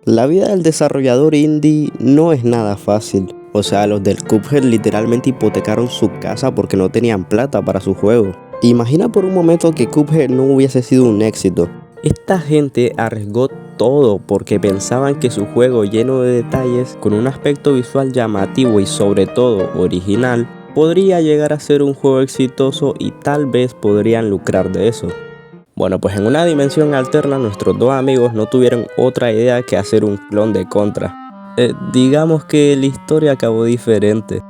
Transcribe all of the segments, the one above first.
La vida del desarrollador indie no es nada fácil. O sea, los del Cuphead literalmente hipotecaron su casa porque no tenían plata para su juego. Imagina por un momento que Cuphead no hubiese sido un éxito. Esta gente arriesgó todo porque pensaban que su juego lleno de detalles, con un aspecto visual llamativo y sobre todo original, podría llegar a ser un juego exitoso y tal vez podrían lucrar de eso. Bueno, pues en una dimensión alterna nuestros dos amigos no tuvieron otra idea que hacer un clon de Contra. Digamos que la historia acabó diferente.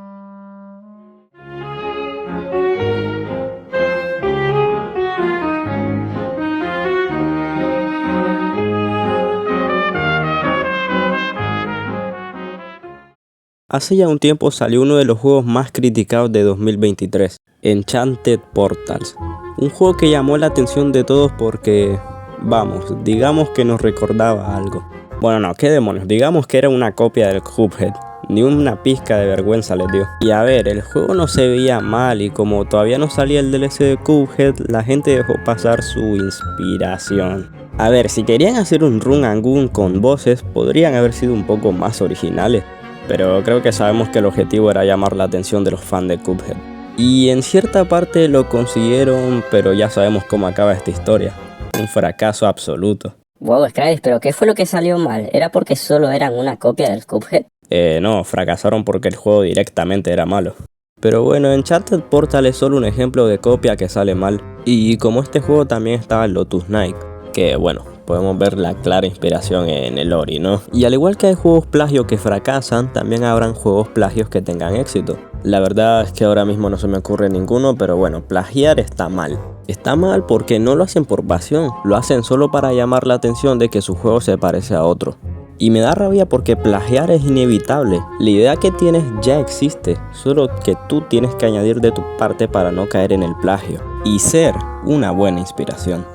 Hace ya un tiempo salió uno de los juegos más criticados de 2023, Enchanted Portals. Un juego que llamó la atención de todos porque, vamos, digamos que nos recordaba algo. Bueno, no, qué demonios, digamos que era una copia del Cuphead. Ni una pizca de vergüenza les dio. Y a ver, el juego no se veía mal y como todavía no salía el DLC de Cuphead, la gente dejó pasar su inspiración. A ver, si querían hacer un Run and Gun con voces, podrían haber sido un poco más originales. Pero creo que sabemos que el objetivo era llamar la atención de los fans de Cuphead. Y en cierta parte lo consiguieron, pero ya sabemos cómo acaba esta historia. Un fracaso absoluto. Wow, Scratch, pero ¿qué fue lo que salió mal? ¿Era porque solo eran una copia del Cuphead? No, fracasaron porque el juego directamente era malo. Pero bueno, Enchanted Portal es solo un ejemplo de copia que sale mal. Y como este juego también estaba el Lotus Knight, que bueno, podemos ver la clara inspiración en el Ori, ¿no? Y al igual que hay juegos plagio que fracasan, también habrán juegos plagios que tengan éxito. La verdad es que ahora mismo no se me ocurre ninguno, pero bueno, plagiar está mal. Está mal porque no lo hacen por pasión, lo hacen solo para llamar la atención de que su juego se parece a otro. Y me da rabia porque plagiar es inevitable. La idea que tienes ya existe, solo que tú tienes que añadir de tu parte para no caer en el plagio y ser una buena inspiración.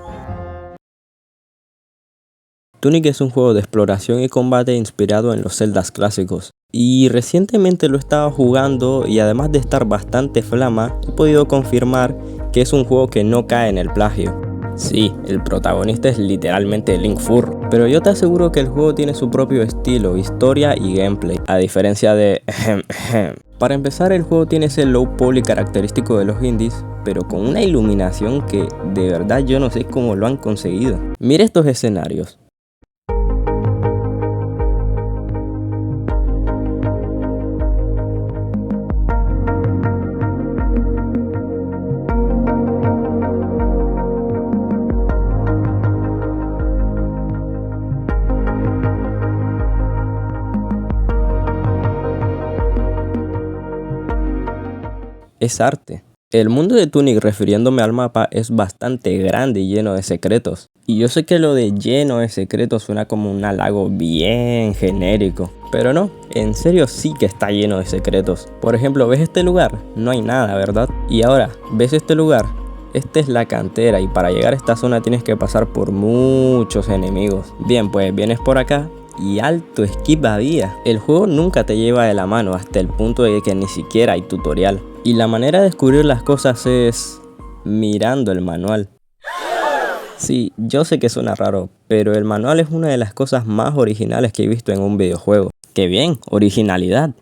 Tunic es un juego de exploración y combate inspirado en los Zeldas clásicos. Y recientemente lo estaba jugando y además de estar bastante flama, he podido confirmar que es un juego que no cae en el plagio. Sí, el protagonista es literalmente Link Furro, pero yo te aseguro que el juego tiene su propio estilo, historia y gameplay, a diferencia de... Para empezar, el juego tiene ese low poly característico de los indies, pero con una iluminación que de verdad yo no sé cómo lo han conseguido. Mira estos escenarios. Es arte. El mundo de Tunic, refiriéndome al mapa, es bastante grande y lleno de secretos. Y yo sé que lo de lleno de secretos suena como un halago bien genérico. Pero no, en serio sí que está lleno de secretos. Por ejemplo, ¿ves este lugar? No hay nada, ¿verdad? Y ahora, ¿ves este lugar? Esta es la cantera y para llegar a esta zona tienes que pasar por muchos enemigos. Bien, pues vienes por acá y alto skip había. El juego nunca te lleva de la mano hasta el punto de que ni siquiera hay tutorial. Y la manera de descubrir las cosas es mirando el manual. Sí, yo sé que suena raro, pero el manual es una de las cosas más originales que he visto en un videojuego. ¡Qué bien! Originalidad.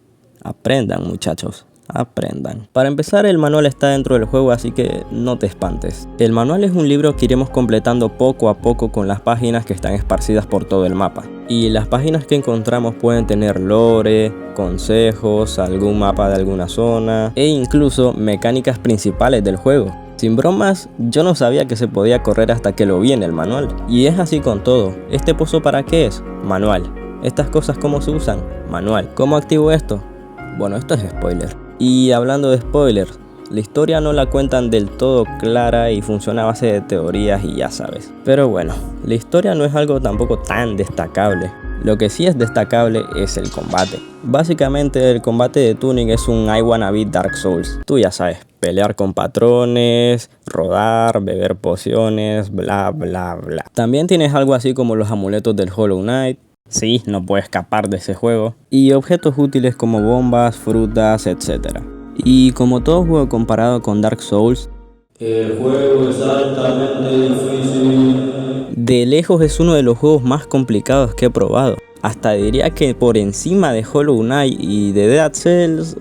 Aprendan, muchachos. Aprendan. Para empezar, el manual está dentro del juego, así que no te espantes. El manual es un libro que iremos completando poco a poco con las páginas que están esparcidas por todo el mapa. Y las páginas que encontramos pueden tener lore, consejos, algún mapa de alguna zona e incluso mecánicas principales del juego. Sin bromas, yo no sabía que se podía correr hasta que lo vi en el manual. Y es así con todo. ¿Este pozo para qué es? Manual. ¿Estas cosas cómo se usan? Manual. ¿Cómo activo esto? Bueno, esto es spoiler. Y hablando de spoilers, la historia no la cuentan del todo clara y funciona a base de teorías y ya sabes. Pero bueno, la historia no es algo tampoco tan destacable. Lo que sí es destacable es el combate. Básicamente el combate de Tunic es un I wanna beat Dark Souls. Tú ya sabes, pelear con patrones, rodar, beber pociones, bla bla bla. También tienes algo así como los amuletos del Hollow Knight. Sí, no puedes escapar de ese juego. Y objetos útiles como bombas, frutas, etc. Y como todo juego comparado con Dark Souls, el juego es altamente difícil. De lejos es uno de los juegos más complicados que he probado. Hasta diría que por encima de Hollow Knight y de Dead Cells.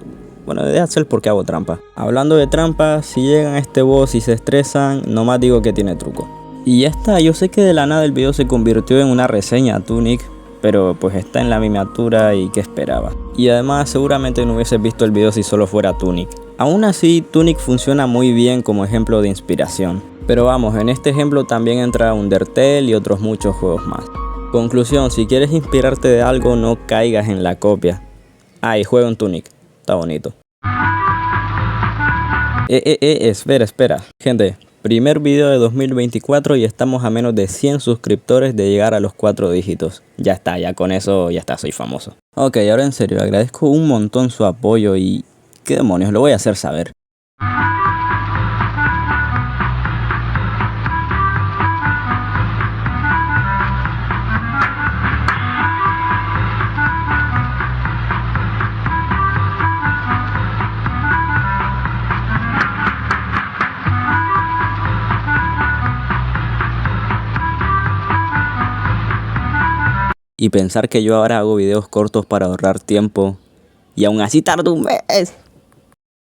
Bueno, de Dead Cells porque hago trampa. Hablando de trampa, si llegan a este boss y se estresan, nomás digo que tiene truco. Y ya está, yo sé que de la nada el video se convirtió en una reseña a Tunic, pero pues está en la miniatura y qué esperaba. Y además seguramente no hubieses visto el video si solo fuera Tunic. Aún así, Tunic funciona muy bien como ejemplo de inspiración. Pero vamos, en este ejemplo también entra Undertale y otros muchos juegos más. Conclusión, si quieres inspirarte de algo, no caigas en la copia. Ah, y juega un Tunic. Está bonito. Espera. Gente, primer video de 2024 y estamos a menos de 100 suscriptores de llegar a los 4 dígitos. Ya está, ya con eso, ya está, soy famoso. Ok, ahora en serio, agradezco un montón su apoyo y... ¿qué demonios? Lo voy a hacer saber. Y pensar que yo ahora hago videos cortos para ahorrar tiempo y aún así tardo un mes.